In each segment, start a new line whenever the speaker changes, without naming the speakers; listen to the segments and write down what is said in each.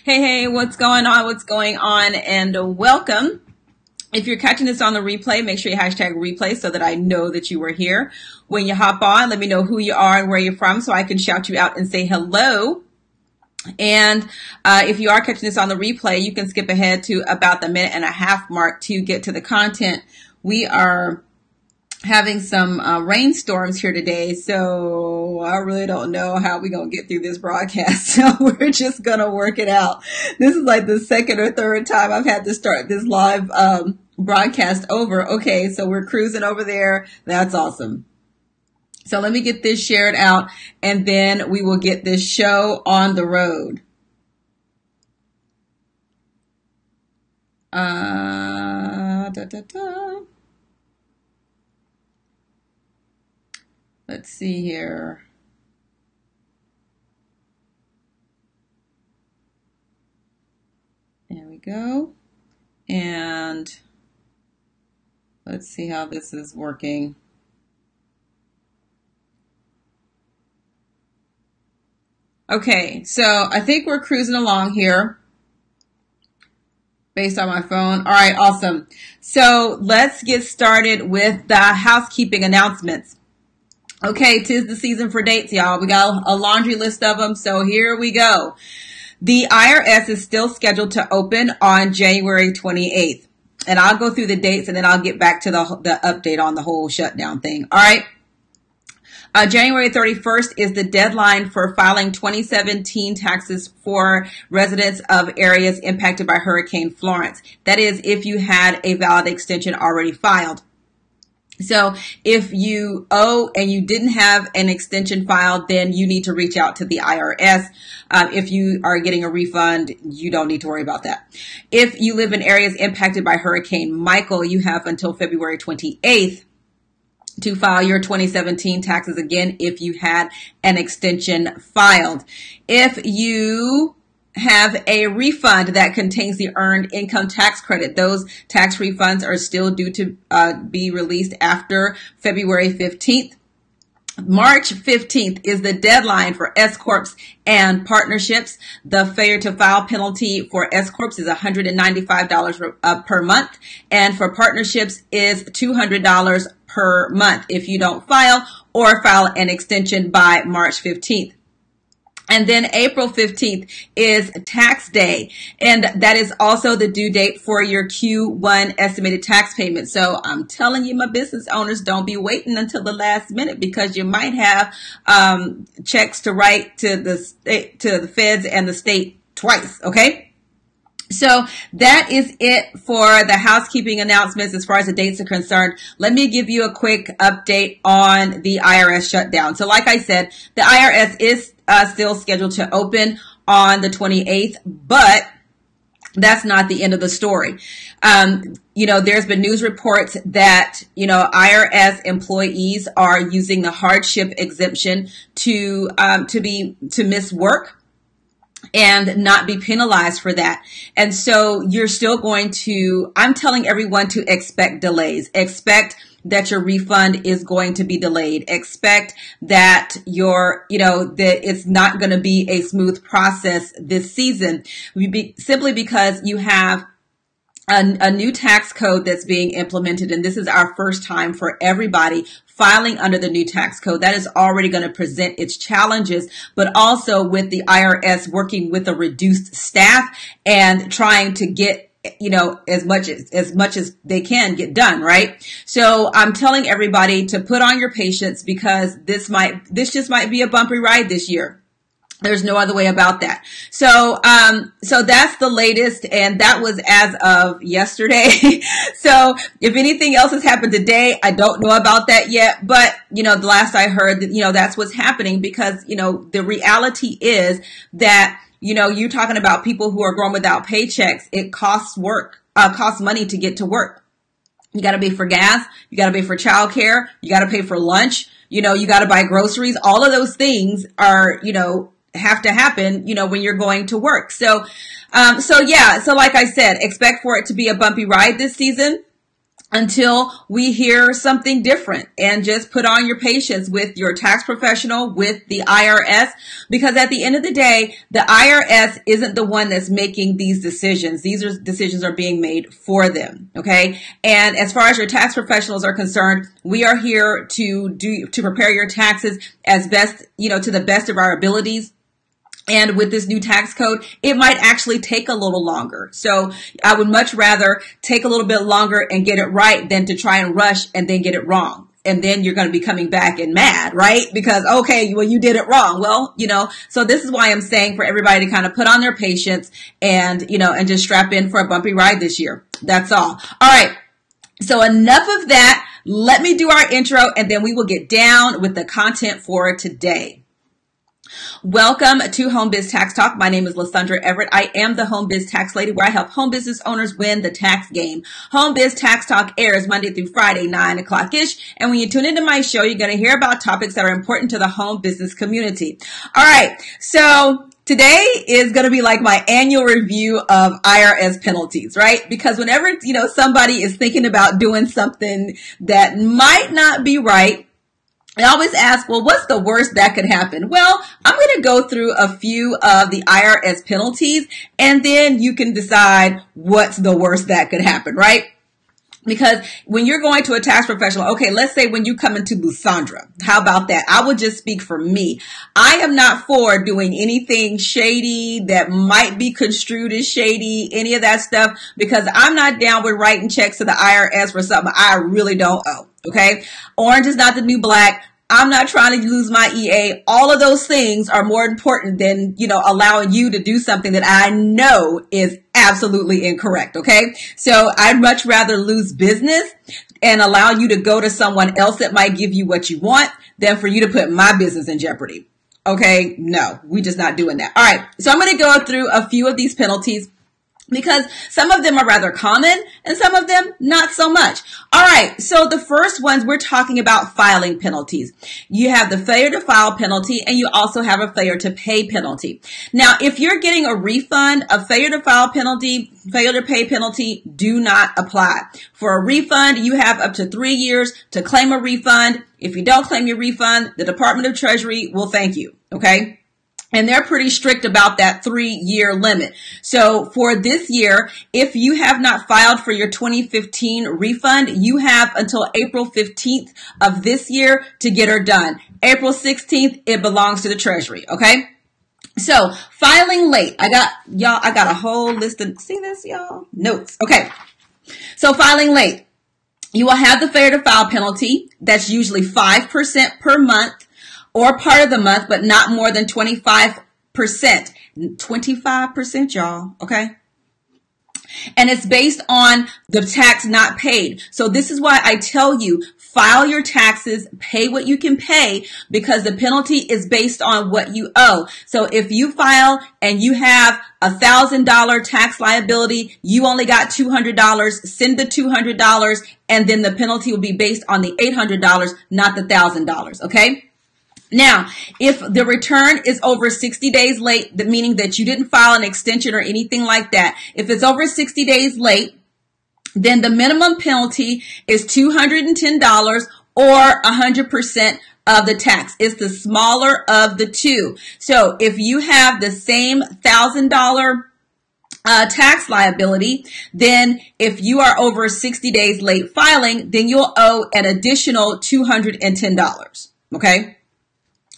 Hey, what's going on? What's going on? And welcome. If you're catching this on the replay, make sure you hashtag replay so that I know that you were here. When you hop on, let me know who you are and where you're from so I can shout you out and say hello. And if you are catching this on the replay, you can skip ahead to about the minute and a half mark to get to the content. We are having some rainstorms here today, so I really don't know how we're going to get through this broadcast. So we're just going to work it out. This is like the second or third time I've had to start this live broadcast over. Okay, so we're cruising over there. That's awesome. So let me get this shared out, and then we will get this show on the road. Let's see here. There we go. And let's see how this is working. Okay, so I think we're cruising along here based on my phone. All right, awesome. So let's get started with the housekeeping announcements. Okay, 'tis the season for dates, y'all. We got a laundry list of them, so here we go. The IRS is still scheduled to open on January 28th. And I'll go through the dates and then I'll get back to the update on the whole shutdown thing. All right. January 31st is the deadline for filing 2017 taxes for residents of areas impacted by Hurricane Florence. That is, if you had a valid extension already filed. So if you owe and you didn't have an extension filed, then you need to reach out to the IRS. If you are getting a refund, you don't need to worry about that. If you live in areas impacted by Hurricane Michael, you have until February 28th to file your 2017 taxes again if you had an extension filed. If you have a refund that contains the earned income tax credit, those tax refunds are still due to be released after February 15th. March 15th is the deadline for S-Corps and partnerships. The failure to file penalty for S-Corps is $195 per month, and for partnerships is $200 per month if you don't file or file an extension by March 15th. And then April 15th is tax day. And that is also the due date for your Q1 estimated tax payment. So I'm telling you, my business owners, don't be waiting until the last minute because you might have checks to write to the state, to the feds and the state twice. Okay. So that is it for the housekeeping announcements as far as the dates are concerned. Let me give you a quick update on the IRS shutdown. So like I said, the IRS is still scheduled to open on the 28th, but that's not the end of the story. There's been news reports that, IRS employees are using the hardship exemption to miss work and not be penalized for that. And so you're still going to, I'm telling everyone to expect delays. Expect that your refund is going to be delayed. Expect that that it's not going to be a smooth process this season, simply because you have a new tax code that's being implemented. And this is our first time for everybody filing under the new tax code. That is already going to present its challenges, but also with the IRS working with a reduced staff and trying to get as much as they can get done, right? So I'm telling everybody to put on your patience because this just might be a bumpy ride this year. There's no other way about that. So that's the latest, and that was as of yesterday. So if anything else has happened today, I don't know about that yet. But, the last I heard that, that's what's happening because, the reality is that, you're talking about people who are going without paychecks. It costs money to get to work. You got to pay for gas. You got to pay for childcare. You got to pay for lunch. You got to buy groceries. All of those things are, have to happen, when you're going to work. So like I said, expect for it to be a bumpy ride this season. until we hear something different, and just put on your patience with your tax professional, with the IRS, because at the end of the day, the IRS isn't the one that's making these decisions. Decisions are being made for them. Okay. And as far as your tax professionals are concerned, we are here to prepare your taxes as best, to the best of our abilities. And with this new tax code, it might actually take a little longer. So I would much rather take a little bit longer and get it right than to try and rush and then get it wrong. And then you're going to be coming back and mad, right? Because, okay, well, you did it wrong. Well, so this is why I'm saying for everybody to kind of put on their patience and, and just strap in for a bumpy ride this year. That's all. All right. So enough of that. Let me do our intro, and then we will get down with the content for today. Welcome to Home Biz Tax Talk. My name is Lysandra Everett. I am the Home Biz Tax Lady, where I help home business owners win the tax game. Home Biz Tax Talk airs Monday through Friday, 9 o'clock-ish. And when you tune into my show, you're going to hear about topics that are important to the home business community. All right. So today is going to be like my annual review of IRS penalties, right? Because whenever, somebody is thinking about doing something that might not be right, I always ask, well, what's the worst that could happen? Well, I'm going to go through a few of the IRS penalties, and then you can decide what's the worst that could happen, right? Because when you're going to a tax professional, okay, let's say when you come into Lysandra, how about that? I would just speak for me. I am not for doing anything shady that might be construed as shady, any of that stuff, because I'm not down with writing checks to the IRS for something I really don't owe. Okay. Orange is not the new black. I'm not trying to lose my EA. All of those things are more important than, allowing you to do something that I know is absolutely incorrect. Okay. So I'd much rather lose business and allow you to go to someone else that might give you what you want than for you to put my business in jeopardy. Okay. No, we're just not doing that. All right. So I'm going to go through a few of these penalties, because some of them are rather common and some of them not so much. All right. So the first ones, we're talking about filing penalties. You have the failure to file penalty, and you also have a failure to pay penalty. Now, if you're getting a refund, a failure to file penalty, failure to pay penalty do not apply. For a refund, you have up to 3 years to claim a refund. If you don't claim your refund, the Department of Treasury will thank you. Okay. And they're pretty strict about that 3-year limit. So for this year, if you have not filed for your 2015 refund, you have until April 15th of this year to get her done. April 16th, it belongs to the Treasury. Okay. So filing late. I got a whole list of, see this, y'all? Notes. Okay. So filing late. You will have the failure to file penalty. That's usually 5% per month, or part of the month, but not more than 25%. 25%, y'all. Okay. And it's based on the tax not paid. So this is why I tell you, file your taxes, pay what you can pay, because the penalty is based on what you owe. So if you file and you have $1,000 tax liability, you only got $200, send the $200, and then the penalty will be based on the $800, not the $1,000. Okay. Now, if the return is over 60 days late, meaning that you didn't file an extension or anything like that, if it's over 60 days late, then the minimum penalty is $210 or 100% of the tax. It's the smaller of the two. So if you have the same $1,000 tax liability, then if you are over 60 days late filing, then you'll owe an additional $210. Okay.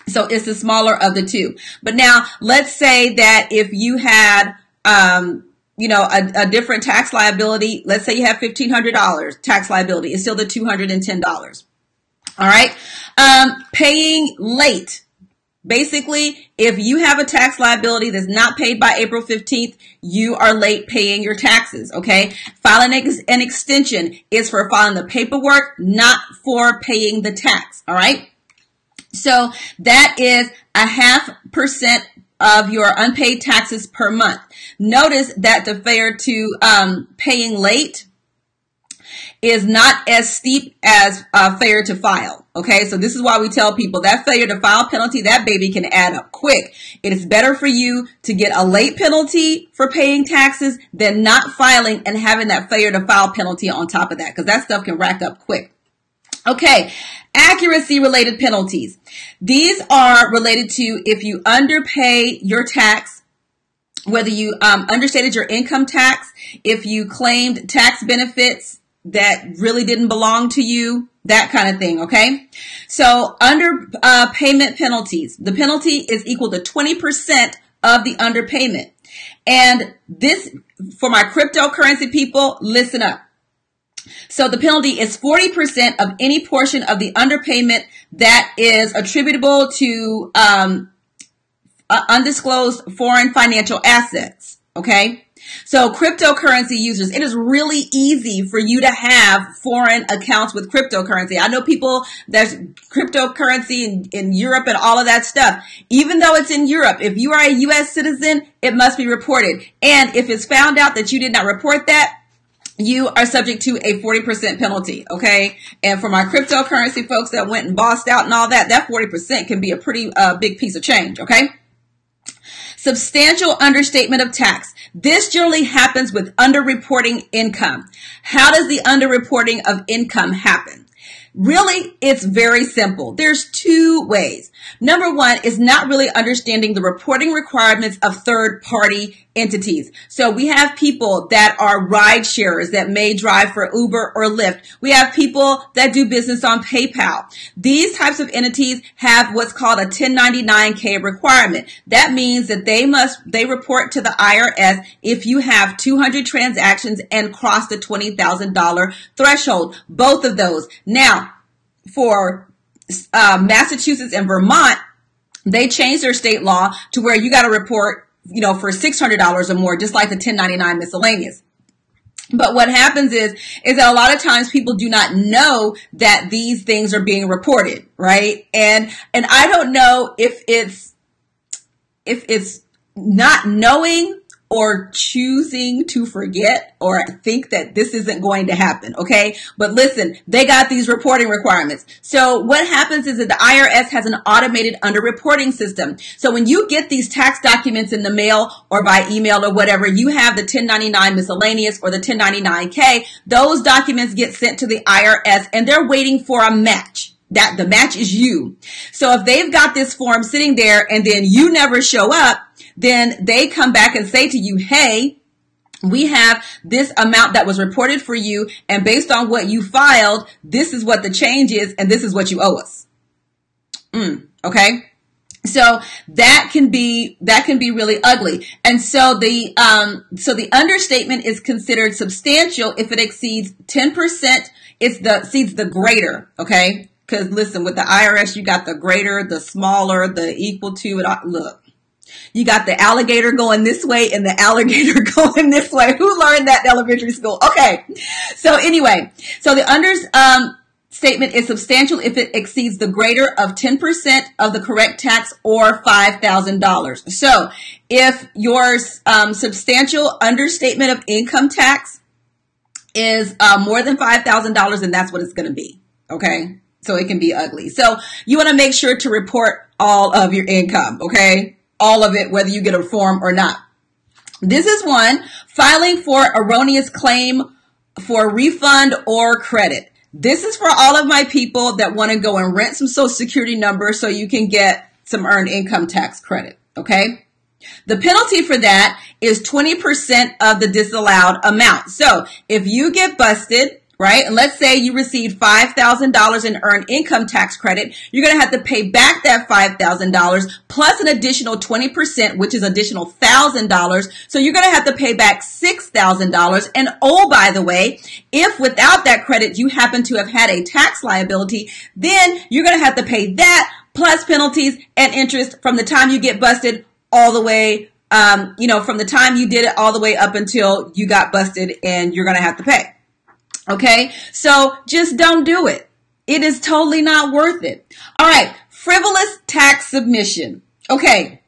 So it's the smaller of the two. But now let's say that if you had, a different tax liability, let's say you have $1,500 tax liability, it's still the $210. All right. Paying late. Basically, if you have a tax liability that's not paid by April 15th, you are late paying your taxes. Okay. Filing an extension is for filing the paperwork, not for paying the tax. All right. So that is 0.5% of your unpaid taxes per month. Notice that the failure to paying late is not as steep as failure to file. Okay, so this is why we tell people that failure to file penalty, that baby can add up quick. It is better for you to get a late penalty for paying taxes than not filing and having that failure to file penalty on top of that, because that stuff can rack up quick. Okay, accuracy related penalties. These are related to if you underpay your tax, whether you understated your income tax, if you claimed tax benefits that really didn't belong to you, that kind of thing, okay? So underpayment penalties, the penalty is equal to 20% of the underpayment. And this, for my cryptocurrency people, listen up. So the penalty is 40% of any portion of the underpayment that is attributable to undisclosed foreign financial assets, okay? So cryptocurrency users, it is really easy for you to have foreign accounts with cryptocurrency. I know people, there's cryptocurrency in Europe and all of that stuff. Even though it's in Europe, if you are a U.S. citizen, it must be reported. And if it's found out that you did not report that, you are subject to a 40% penalty, okay? And for my cryptocurrency folks that went and bossed out and all that, that 40% can be a pretty big piece of change, okay? Substantial understatement of tax. This generally happens with underreporting income. How does the underreporting of income happen? Really, it's very simple. There's two ways. Number one is not really understanding the reporting requirements of third-party entities. So we have people that are ride sharers that may drive for Uber or Lyft. We have people that do business on PayPal. These types of entities have what's called a 1099-K requirement. That means that they report to the IRS if you have 200 transactions and cross the $20,000 threshold. Both of those. Now, for Massachusetts and Vermont, they changed their state law to where you got to report, for $600 or more, just like the 1099 miscellaneous. But what happens is that a lot of times people do not know that these things are being reported, right? And I don't know if it's not knowing or choosing to forget or think that this isn't going to happen, okay? But listen, they got these reporting requirements. So what happens is that the IRS has an automated underreporting system. So when you get these tax documents in the mail or by email or whatever, you have the 1099 miscellaneous or the 1099-K, those documents get sent to the IRS and they're waiting for a match. That the match is you. So if they've got this form sitting there and then you never show up, then they come back and say to you, hey, we have this amount that was reported for you, and based on what you filed, this is what the change is, and this is what you owe us. Okay? So that can be really ugly. And so the understatement is considered substantial if it exceeds 10%. Exceeds the greater, okay? Because listen, with the IRS, you got the greater, the smaller, the equal to. Look, you got the alligator going this way and the alligator going this way. Who learned that in elementary school? Okay. So anyway, so the understatement is substantial if it exceeds the greater of 10% of the correct tax or $5,000. So if your substantial understatement of income tax is more than $5,000, then that's what it's going to be. Okay. So it can be ugly. So you want to make sure to report all of your income. Okay. All of it, whether you get a form or not. This is one, filing for erroneous claim for refund or credit. This is for all of my people that want to go and rent some Social Security numbers so you can get some earned income tax credit. Okay. The penalty for that is 20% of the disallowed amount. So if you get busted, right, and let's say you received $5,000 in earned income tax credit, you're going to have to pay back that $5,000 plus an additional 20%, which is additional $1,000. So you're going to have to pay back $6,000. And oh, by the way, if without that credit you happen to have had a tax liability, then you're going to have to pay that plus penalties and interest from the time you get busted all the way, from the time you did it all the way up until you got busted, and you're going to have to pay. Okay, so just don't do it. It is totally not worth it. All right, frivolous tax submission. Okay,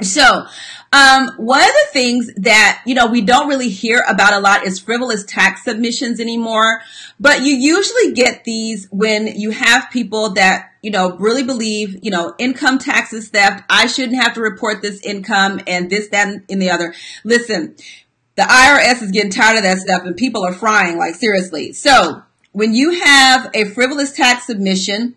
So, one of the things that, we don't really hear about a lot is frivolous tax submissions anymore. But you usually get these when you have people that, really believe, income tax is theft. I shouldn't have to report this income and this, that, and the other. Listen, the IRS is getting tired of that stuff and people are frying, like seriously. So when you have a frivolous tax submission,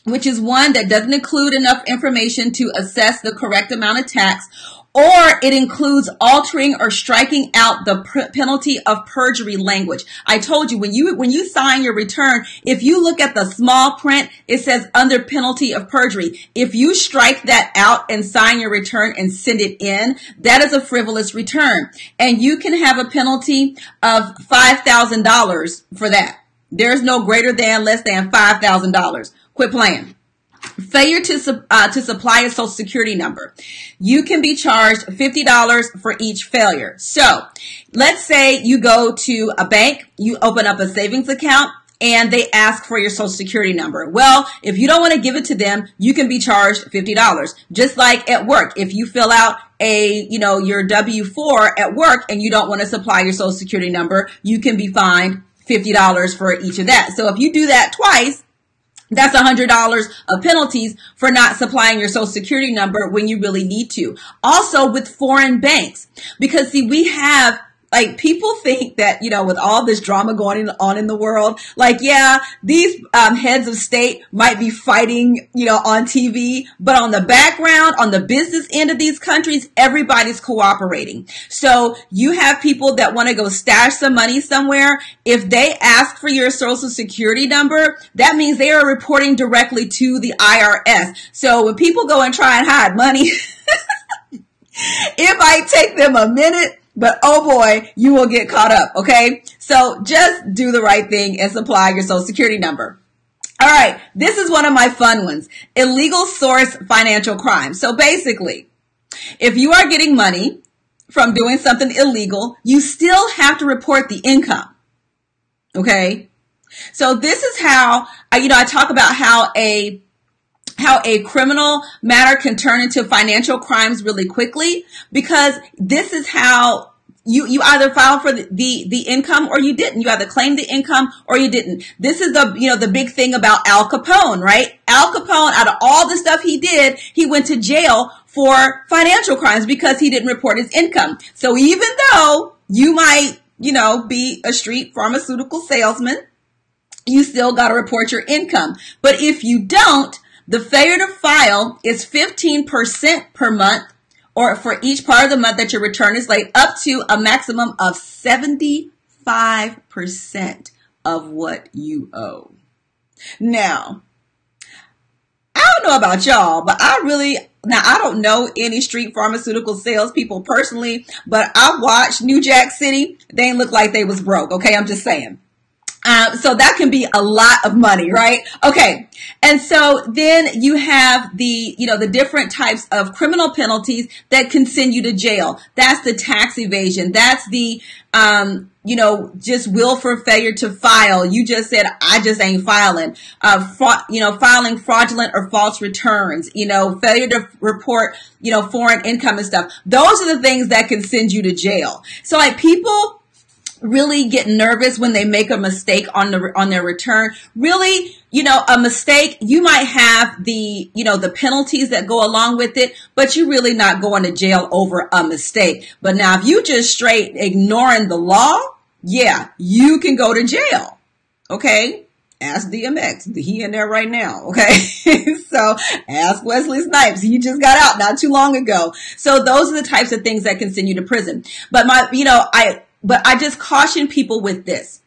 which is one that doesn't include enough information to assess the correct amount of tax, or it includes altering or striking out the penalty of perjury language. I told you, when you sign your return, if you look at the small print, it says under penalty of perjury. If you strike that out and sign your return and send it in, that is a frivolous return. And you can have a penalty of $5,000 for that. There's no greater than, less than $5,000. Quit playing. Failure to supply a social security number. You can be charged $50 for each failure. So let's say you go to a bank, you open up a savings account, and they ask for your social security number. Well, if you don't want to give it to them, you can be charged $50. Just like at work, if you fill out your W-4 at work and you don't want to supply your social security number, you can be fined $50 for each of that. So if you do that twice, that's $100 of penalties for not supplying your social security number when you really need to. Also with foreign banks, because see, we have, like, people think that, with all this drama going on in the world, like, yeah, these heads of state might be fighting, on TV, but on the background, on the business end of these countries, everybody's cooperating. So you have people that want to go stash some money somewhere. If they ask for your social security number, that means they are reporting directly to the IRS. So when people go and try and hide money, it might take them a minute, but oh boy, you will get caught up, okay? So just do the right thing and supply your social security number. All right, this is one of my fun ones. Illegal source financial crime. So basically, if you are getting money from doing something illegal, you still have to report the income, okay? So this is how, I talk about how a criminal matter can turn into financial crimes really quickly, because this is how you either file for the income or you didn't. You either claimed the income or you didn't. This is the big thing about Al Capone, right? Al Capone, out of all the stuff he did, he went to jail for financial crimes because he didn't report his income. So even though you might, be a street pharmaceutical salesman, you still got to report your income. But if you don't, the failure to file is 15% per month, or for each part of the month that your return is late, up to a maximum of 75% of what you owe. Now, I don't know about y'all, but I don't know any street pharmaceutical salespeople personally, but I watched New Jack City. They ain't look like they was broke, okay? I'm just saying. So that can be a lot of money, right? Okay. And so then you have the different types of criminal penalties that can send you to jail. That's the tax evasion. That's the, just willful failure to file. You just said, I just ain't filing. Filing fraudulent or false returns, failure to report, foreign income and stuff. Those are the things that can send you to jail. So like people really get nervous when they make a mistake on their return. Really, a mistake, you might have the penalties that go along with it, but you're really not going to jail over a mistake. But now if you just straight ignoring the law, yeah, you can go to jail. Okay. Ask DMX. He in there right now. Okay. So ask Wesley Snipes. He just got out not too long ago. So those are the types of things that can send you to prison. But I just caution people with this.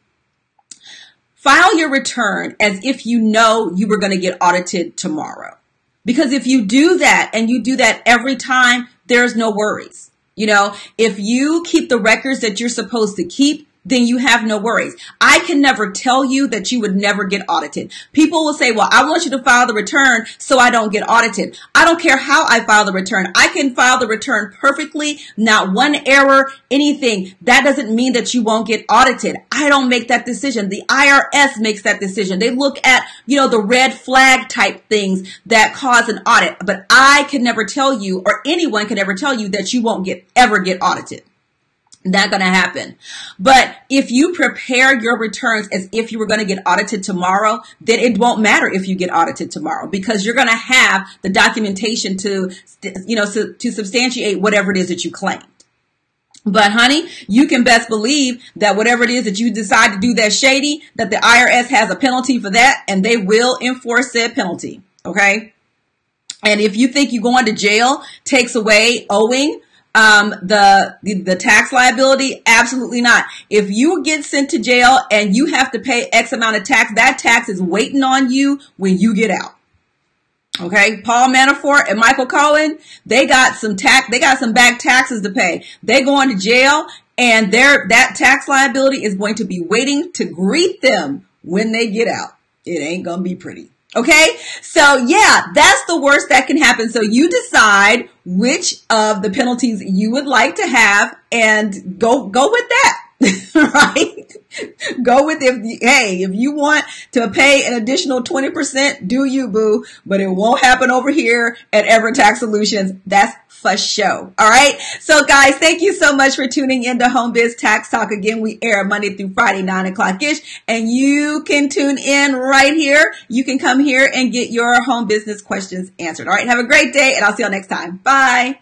File your return as if you know you were going to get audited tomorrow. Because if you do that and you do that every time, there's no worries. If you keep the records that you're supposed to keep, then you have no worries. I can never tell you that you would never get audited. People will say, well, I want you to file the return so I don't get audited. I don't care how I file the return. I can file the return perfectly, not one error, anything. That doesn't mean that you won't get audited. I don't make that decision. The IRS makes that decision. They look at, the red flag type things that cause an audit. But I can never tell you, or anyone can ever tell you, that you won't ever get audited. Not going to happen. But if you prepare your returns as if you were going to get audited tomorrow, then it won't matter if you get audited tomorrow, because you're going to have the documentation to substantiate whatever it is that you claimed. But honey, you can best believe that whatever it is that you decide to do that's shady, that the IRS has a penalty for that, and they will enforce said penalty. Okay. And if you think you going to jail takes away owing the tax liability, absolutely not. If you get sent to jail and you have to pay X amount of tax, that tax is waiting on you when you get out. Okay, Paul Manafort and Michael Cohen, they got some back taxes to pay. They're going to jail, and that tax liability is going to be waiting to greet them when they get out. It ain't gonna be pretty. Okay, so yeah, that's the worst that can happen. So you decide which of the penalties you would like to have and go with that. Right? Go with if you want to pay an additional 20%, do you, boo? But it won't happen over here at Ever Tax Solutions. That's for show. All right. So guys, thank you so much for tuning into Home Biz Tax Talk. Again, we air Monday through Friday, 9 o'clock ish, and you can tune in right here. You can come here and get your home business questions answered. All right. Have a great day, and I'll see you next time. Bye.